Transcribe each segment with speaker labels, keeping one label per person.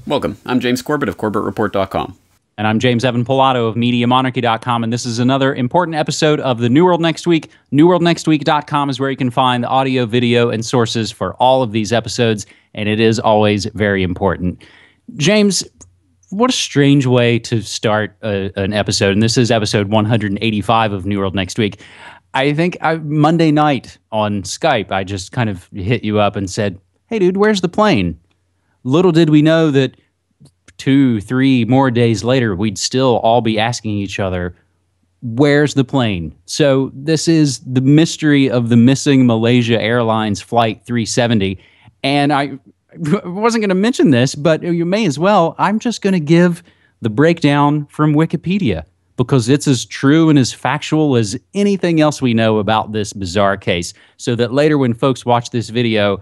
Speaker 1: Welcome. I'm James Corbett of CorbettReport.com.
Speaker 2: And I'm James Evan Pilato of MediaMonarchy.com, and this is another important episode of the New World Next Week. NewWorldNextWeek.com is where you can find the audio, video, and sources for all of these episodes, and it is always very important. James, what a strange way to start an episode, and this is episode 185 of New World Next Week. I think Monday night on Skype, I just kind of hit you up and said, hey, dude, where's the plane? Little did we know that 2-3 more days later, we'd still all be asking each other, where's the plane? So this is the mystery of the missing Malaysia Airlines Flight 370. And I wasn't going to mention this, but you may as well. I'm just going to give the breakdown from Wikipedia because it's as true and as factual as anything else we know about this bizarre case, so that later when folks watch this video,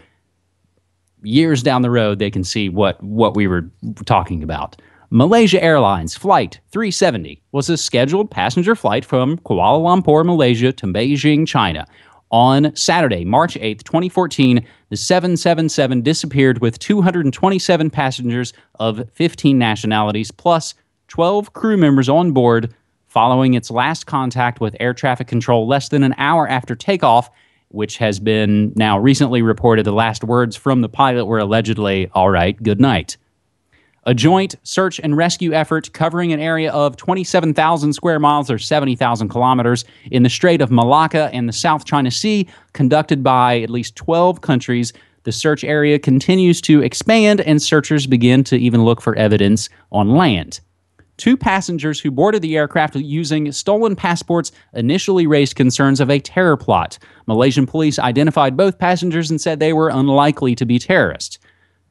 Speaker 2: years down the road, they can see what we were talking about. Malaysia Airlines Flight 370 was a scheduled passenger flight from Kuala Lumpur, Malaysia to Beijing, China. On Saturday, March 8th, 2014, the 777 disappeared with 227 passengers of 15 nationalities, plus 12 crew members on board, following its last contact with air traffic control less than an hour after takeoff, which has been now recently reported the last words from the pilot were allegedly, all right, good night. A joint search and rescue effort covering an area of 27,000 square miles or 70,000 kilometers in the Strait of Malacca and the South China Sea, conducted by at least 12 countries. The search area continues to expand, and searchers begin to even look for evidence on land. 2 passengers who boarded the aircraft using stolen passports initially raised concerns of a terror plot. Malaysian police identified both passengers and said they were unlikely to be terrorists.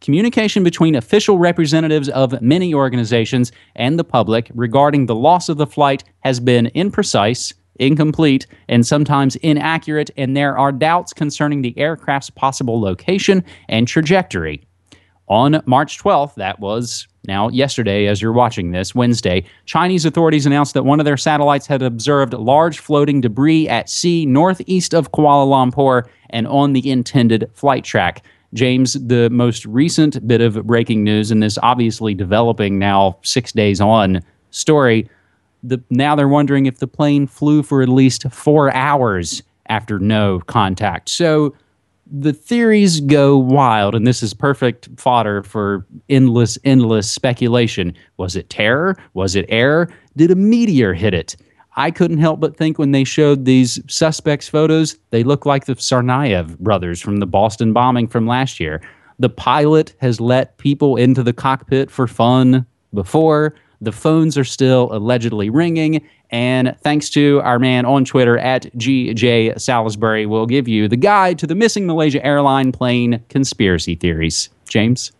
Speaker 2: Communication between official representatives of many organizations and the public regarding the loss of the flight has been imprecise, incomplete, and sometimes inaccurate, and there are doubts concerning the aircraft's possible location and trajectory. On March 12th, that was now yesterday as you're watching this, Wednesday, Chinese authorities announced that one of their satellites had observed large floating debris at sea northeast of Kuala Lumpur and on the intended flight track. James, the most recent bit of breaking news in this obviously developing now 6 days on story, now they're wondering if the plane flew for at least 4 hours after no contact. So the theories go wild, and this is perfect fodder for endless speculation. Was it terror? Was it air? Did a meteor hit it? I couldn't help but think when they showed these suspects' photos, they look like the Tsarnaev brothers from the Boston bombing from last year. The pilot has let people into the cockpit for fun before. The phones are still allegedly ringing, and thanks to our man on Twitter at GJ Salisbury, we'll give you the guide to the missing Malaysia airline plane conspiracy theories. James?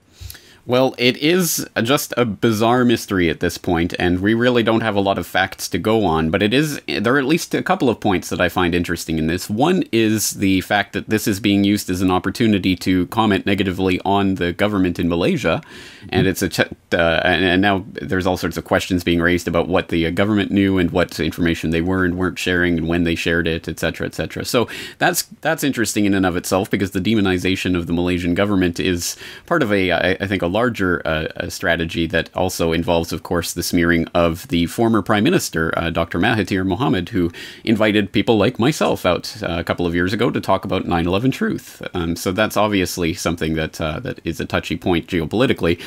Speaker 1: Well, it is just a bizarre mystery at this point, and we really don't have a lot of facts to go on, but there are at least a couple of points that I find interesting in this. One is the fact that this is being used as an opportunity to comment negatively on the government in Malaysia, and and now there's all sorts of questions being raised about what the government knew and what information they were and weren't sharing and when they shared it, etc., etc. So that's interesting in and of itself, because the demonization of the Malaysian government is part of I think, a larger strategy that also involves, of course, the smearing of the former Prime Minister, Dr. Mahathir Mohamad, who invited people like myself out a couple of years ago to talk about 9/11 truth. So that's obviously something that is a touchy point geopolitically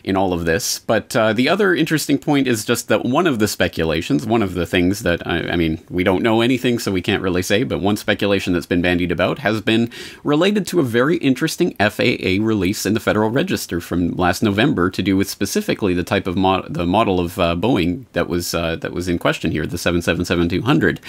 Speaker 1: in all of this. But the other interesting point is just that one of the speculations, one of the things that, I mean, we don't know anything, so we can't really say, but one speculation that's been bandied about has been related to a very interesting FAA release in the Federal Register from last November to do with specifically the type of the model of Boeing that was in question here, the 777-200.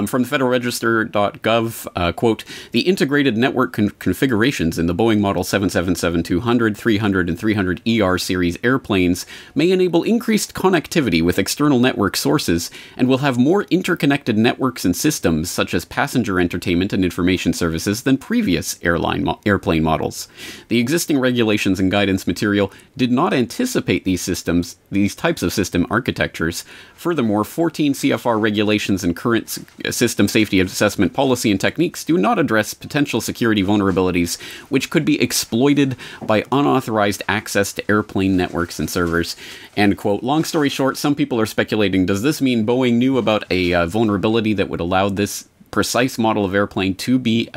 Speaker 1: From federalregister.gov, quote, the integrated network configurations in the Boeing model 777-200, 300, and 300ER series airplanes may enable increased connectivity with external network sources and will have more interconnected networks and systems such as passenger entertainment and information services than previous airplane models. The existing regulations and guidance materials material did not anticipate these types of system architectures. Furthermore, 14 CFR regulations and current system safety assessment policy and techniques do not address potential security vulnerabilities which could be exploited by unauthorized access to airplane networks and servers. End quote. Long story short, some people are speculating, does this mean Boeing knew about a vulnerability that would allow this precise model of airplane to be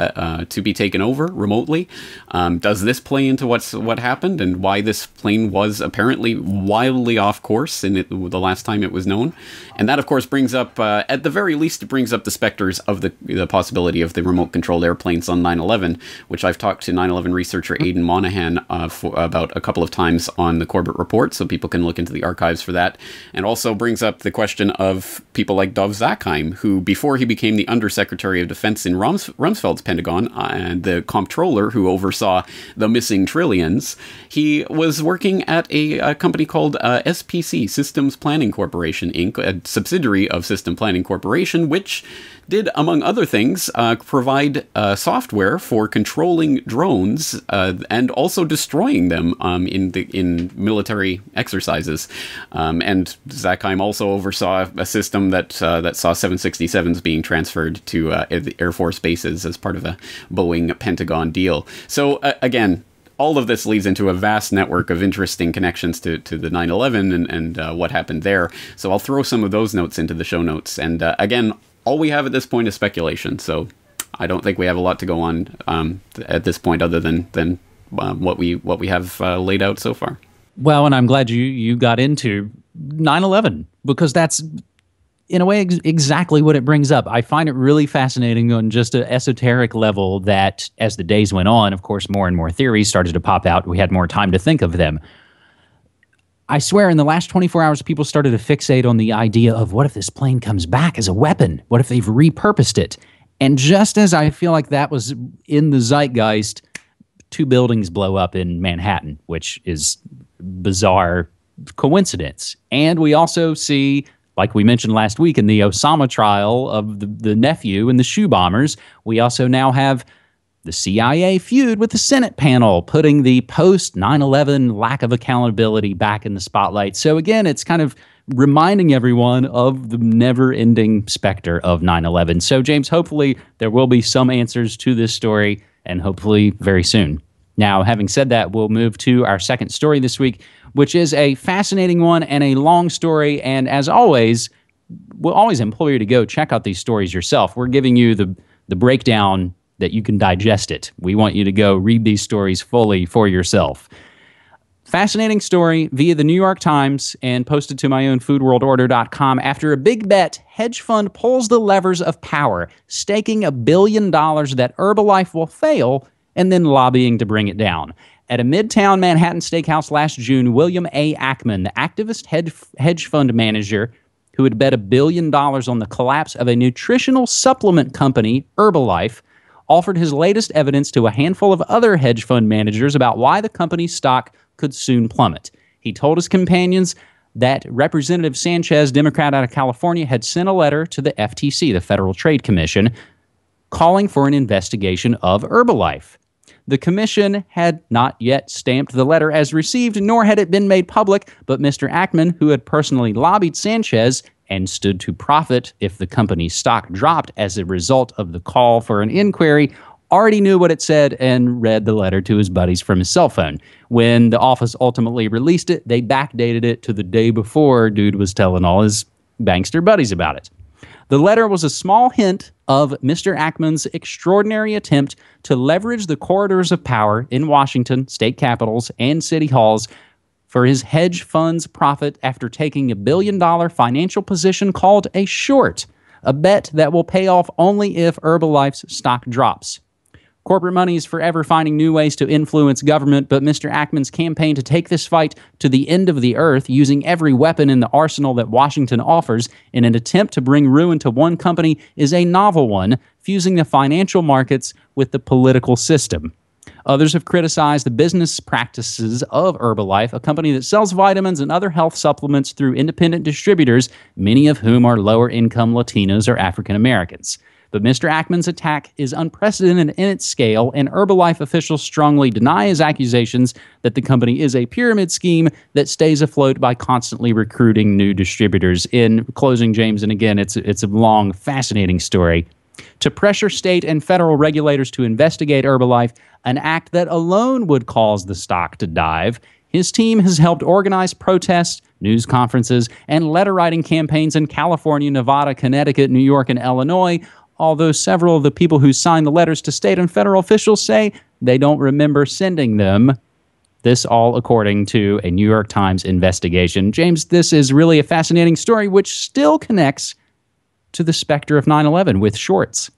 Speaker 1: taken over remotely? Does this play into what happened and why this plane was apparently wildly off course in the last time it was known? And that, of course, brings up, at the very least, it brings up the specters of the possibility of the remote-controlled airplanes on 9/11, which I've talked to 9/11 researcher Aidan Monahan about a couple of times on the Corbett Report, so people can look into the archives for that. And also brings up the question of people like Dov Zakheim, who, before he became the Undersecretary of Defense in Rumsfeld's Pentagon and the comptroller who oversaw the missing trillions, he was working at a company called SPC, Systems Planning Corporation, Inc., a subsidiary of System Planning Corporation, which did, among other things, provide software for controlling drones and also destroying them in military exercises. And Zakheim also oversaw a system that saw 767s being transferred to the Air Force bases as part of a Boeing Pentagon deal. So again, all of this leads into a vast network of interesting connections to the 9/11 and what happened there. So I'll throw some of those notes into the show notes. And again, all we have at this point is speculation. So I don't think we have a lot to go on at this point other than what we have laid out so far.
Speaker 2: Well, and I'm glad you got into 9/11 because that's, in a way, exactly what it brings up. I find it really fascinating on just an esoteric level that as the days went on, of course, more and more theories started to pop out. We had more time to think of them. I swear in the last 24 hours, people started to fixate on the idea of what if this plane comes back as a weapon? What if they've repurposed it? And just as I feel like that was in the zeitgeist, 2 buildings blow up in Manhattan, which is bizarre coincidence. And we also see, like we mentioned last week in the Osama trial of the nephew and the shoe bombers, we also now have the CIA feud with the Senate panel, putting the post-9/11 lack of accountability back in the spotlight. So again, it's kind of reminding everyone of the never-ending specter of 9/11. So James, hopefully there will be some answers to this story, and hopefully very soon. Now, having said that, we'll move to our second story this week, which is a fascinating one and a long story. And as always, we'll always implore you to go check out these stories yourself. We're giving you the breakdown that you can digest it. We want you to go read these stories fully for yourself. Fascinating story via the New York Times and posted to my own foodworldorder.com. After a big bet, hedge fund pulls the levers of power, staking $1 billion that Herbalife will fail and then lobbying to bring it down. At a midtown Manhattan steakhouse last June, William A. Ackman, the activist hedge fund manager who had bet $1 billion on the collapse of a nutritional supplement company, Herbalife, offered his latest evidence to a handful of other hedge fund managers about why the company's stock could soon plummet. He told his companions that Representative Sanchez, Democrat out of California, had sent a letter to the FTC, the Federal Trade Commission, calling for an investigation of Herbalife. The commission had not yet stamped the letter as received, nor had it been made public, but Mr. Ackman, who had personally lobbied Sanchez and stood to profit if the company's stock dropped as a result of the call for an inquiry, already knew what it said and read the letter to his buddies from his cell phone. When the office ultimately released it, they backdated it to the day before dude was telling all his bankster buddies about it. The letter was a small hint of Mr. Ackman's extraordinary attempt to leverage the corridors of power in Washington, state capitals, and city halls for his hedge fund's profit after taking $1 billion financial position called a short, a bet that will pay off only if Herbalife's stock drops. Corporate money is forever finding new ways to influence government, but Mr. Ackman's campaign to take this fight to the end of the earth, using every weapon in the arsenal that Washington offers in an attempt to bring ruin to one company, is a novel one, fusing the financial markets with the political system. Others have criticized the business practices of Herbalife, a company that sells vitamins and other health supplements through independent distributors, many of whom are lower-income Latinos or African Americans. But Mr. Ackman's attack is unprecedented in its scale, and Herbalife officials strongly deny his accusations that the company is a pyramid scheme that stays afloat by constantly recruiting new distributors. In closing, James, and again, it's a long, fascinating story. To pressure state and federal regulators to investigate Herbalife, an act that alone would cause the stock to dive, his team has helped organize protests, news conferences, and letter-writing campaigns in California, Nevada, Connecticut, New York, and Illinois, although several of the people who signed the letters to state and federal officials say they don't remember sending them. This all according to a New York Times investigation. James, this is really a fascinating story, which still connects to the specter of 9/11 with shorts.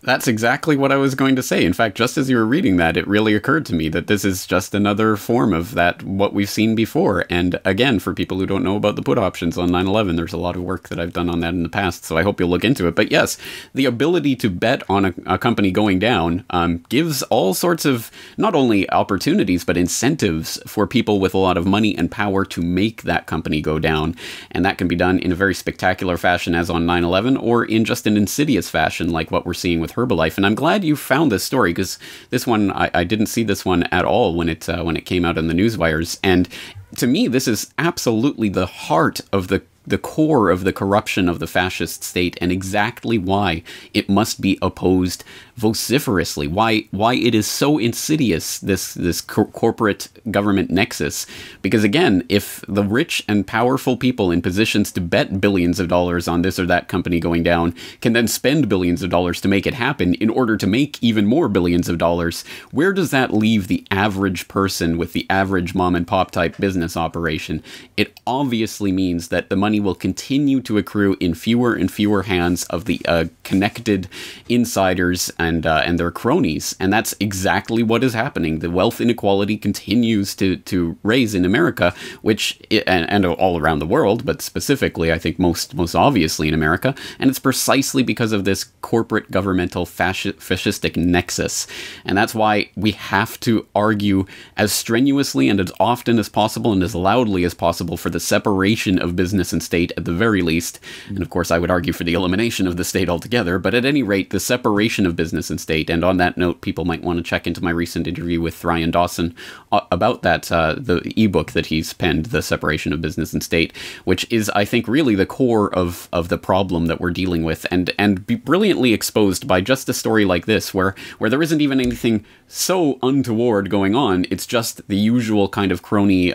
Speaker 1: That's exactly what I was going to say. In fact, just as you were reading that, it really occurred to me that this is just another form of that, what we've seen before. And again, for people who don't know about the put options on 9/11, there's a lot of work that I've done on that in the past, so I hope you'll look into it. But yes, the ability to bet on a company going down gives all sorts of, not only opportunities, but incentives for people with a lot of money and power to make that company go down. And that can be done in a very spectacular fashion, as on 9/11, or in just an insidious fashion, like what we're seeing with Herbalife. And I'm glad you found this story, because this one, I didn't see this one at all when it came out in the newswires. And to me, this is absolutely the heart of the core of the corruption of the fascist state, and exactly why it must be opposed vociferously, why it is so insidious, this corporate government nexus. Because again, if the rich and powerful people in positions to bet billions of dollars on this or that company going down can then spend billions of dollars to make it happen in order to make even more billions of dollars, where does that leave the average person with the average mom and pop type business operation? It obviously means that the money will continue to accrue in fewer and fewer hands of the connected insiders and their cronies. And that's exactly what is happening. The wealth inequality continues to raise in America, which and all around the world, but specifically, I think most obviously in America. And it's precisely because of this corporate governmental fascistic nexus. And that's why we have to argue as strenuously and as often as possible and as loudly as possible for the separation of business and state at the very least. And of course, I would argue for the elimination of the state altogether. But at any rate, the separation of business and state. And on that note, people might want to check into my recent interview with Ryan Dawson about that, the ebook that he's penned, The Separation of Business and State, which is, I think, really the core of the problem that we're dealing with, and be brilliantly exposed by just a story like this, where there isn't even anything so untoward going on. It's just the usual kind of crony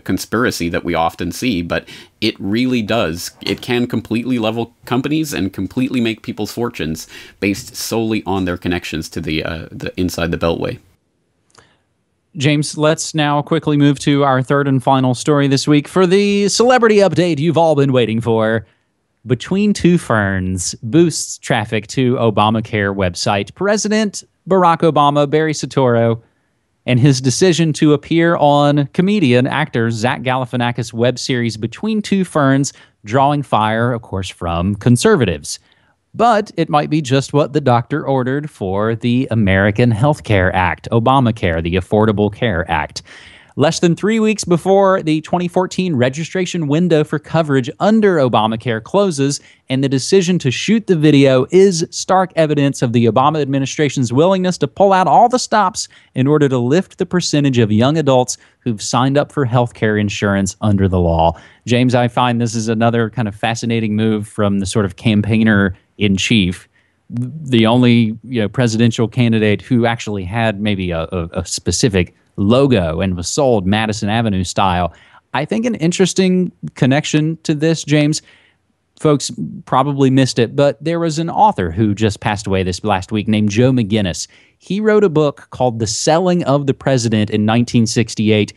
Speaker 1: conspiracy that we often see, but it really does. It can completely level companies and completely make people's fortunes based solely on their connections to the inside the Beltway.
Speaker 2: James, let's now quickly move to our third and final story this week for the celebrity update you've all been waiting for. Between Two Ferns boosts traffic to Obamacare website. President Barack Obama, Barry Soetoro, and his decision to appear on comedian actor Zach Galifianakis' web series Between Two Ferns, drawing fire, of course, from conservatives. But it might be just what the doctor ordered for the American Health Care Act, Obamacare, the Affordable Care Act. Less than 3 weeks before the 2014 registration window for coverage under Obamacare closes, and the decision to shoot the video is stark evidence of the Obama administration's willingness to pull out all the stops in order to lift the percentage of young adults who've signed up for health care insurance under the law. James, I find this is another kind of fascinating move from the sort of campaigner-in-chief, the only presidential candidate who actually had maybe a specific logo and was sold Madison Avenue style. I think an interesting connection to this, James, folks probably missed it, but there was an author who just passed away this last week named Joe McGinnis. He wrote a book called The Selling of the President in 1968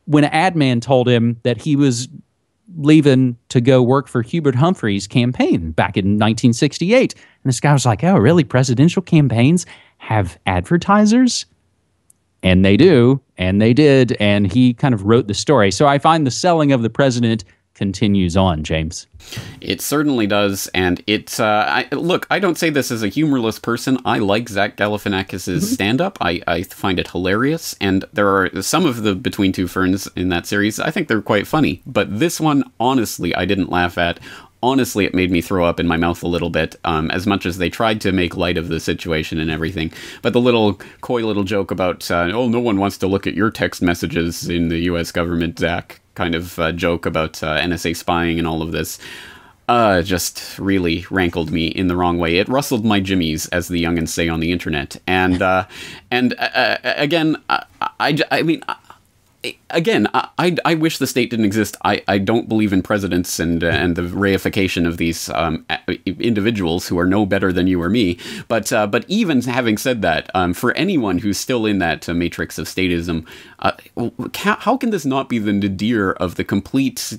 Speaker 2: when an ad man told him that he was leaving to go work for Hubert Humphrey's campaign back in 1968. And this guy was like, oh, really? Presidential campaigns have advertisers? And they do, and they did, and he kind of wrote the story. So I find The Selling of the President continues on, James.
Speaker 1: It certainly does, and it's, look, I don't say this as a humorless person. I like Zach Galifianakis' stand-up. I find it hilarious, and there are some of the Between Two Ferns in that series, I think they're quite funny. But this one, honestly, I didn't laugh at honestly, it made me throw up in my mouth a little bit, as much as they tried to make light of the situation and everything. But the little coy little joke about, oh, no one wants to look at your text messages in the U.S. government, Zach, kind of joke about NSA spying and all of this, just really rankled me in the wrong way. It rustled my jimmies, as the youngins say on the internet. And again, I mean... Again, I wish the state didn't exist. I don't believe in presidents and the reification of these individuals who are no better than you or me. But even having said that, for anyone who's still in that matrix of statism, how can this not be the nadir of the complete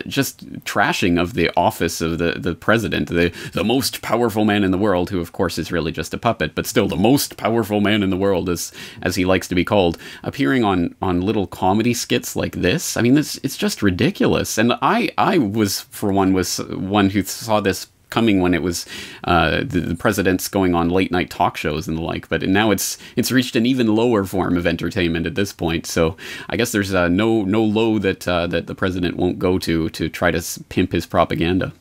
Speaker 1: just trashing of the office of the president, the most powerful man in the world, who of course is really just a puppet, but still the most powerful man in the world, as he likes to be called, appearing on little comedy skits like this? I mean, it's just ridiculous. And I was one who saw this coming when it was the presidents going on late night talk shows and the like. But now it's reached an even lower form of entertainment at this point. So I guess there's no low that the president won't go to try to pimp his propaganda.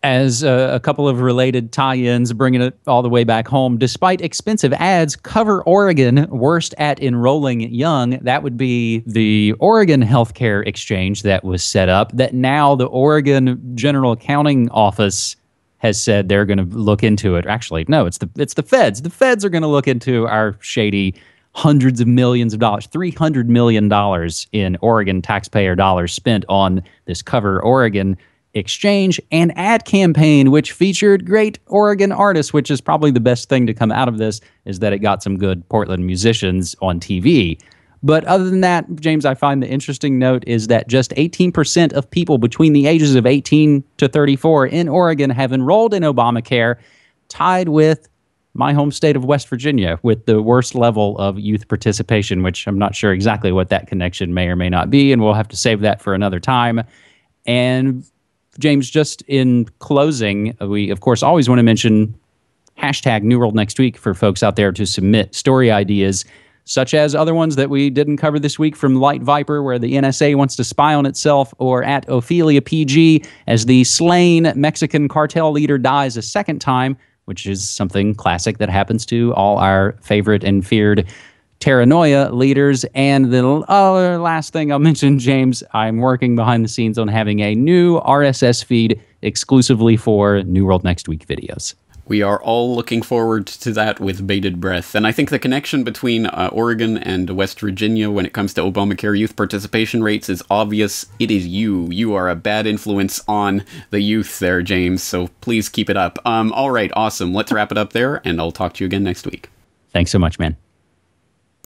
Speaker 2: As a couple of related tie-ins, bringing it all the way back home, despite expensive ads, Cover Oregon, worst at enrolling young. That would be the Oregon Healthcare Exchange that was set up, that now the Oregon General Accounting Office has said they're going to look into it. Actually, no, it's the feds. The feds are going to look into our shady hundreds of millions of dollars, $300 million in Oregon taxpayer dollars spent on this Cover Oregon exchange and ad campaign, which featured great Oregon artists, which is probably the best thing to come out of this, is that it got some good Portland musicians on TV. But other than that, James, I find the interesting note is that just 18% of people between the ages of 18 to 34 in Oregon have enrolled in Obamacare, tied with my home state of West Virginia with the worst level of youth participation, which I'm not sure exactly what that connection may or may not be, and we'll have to save that for another time. And James, just in closing, we, of course, always want to mention hashtag New World Next Week for folks out there to submit story ideas, such as other ones that we didn't cover this week from Light Viper, where the NSA wants to spy on itself, or at Ophelia PG, as the slain Mexican cartel leader dies a second time, which is something classic that happens to all our favorite and feared Terranoia leaders. And the last thing I'll mention, James, I'm working behind the scenes on having a new RSS feed exclusively for New World Next Week videos.
Speaker 1: We are all looking forward to that with bated breath. And I think the connection between Oregon and West Virginia when it comes to Obamacare youth participation rates is obvious. It is you. You are a bad influence on the youth there, James. So please keep it up. All right, awesome. Let's wrap it up there, and I'll talk to you again next week.
Speaker 2: Thanks so much, man.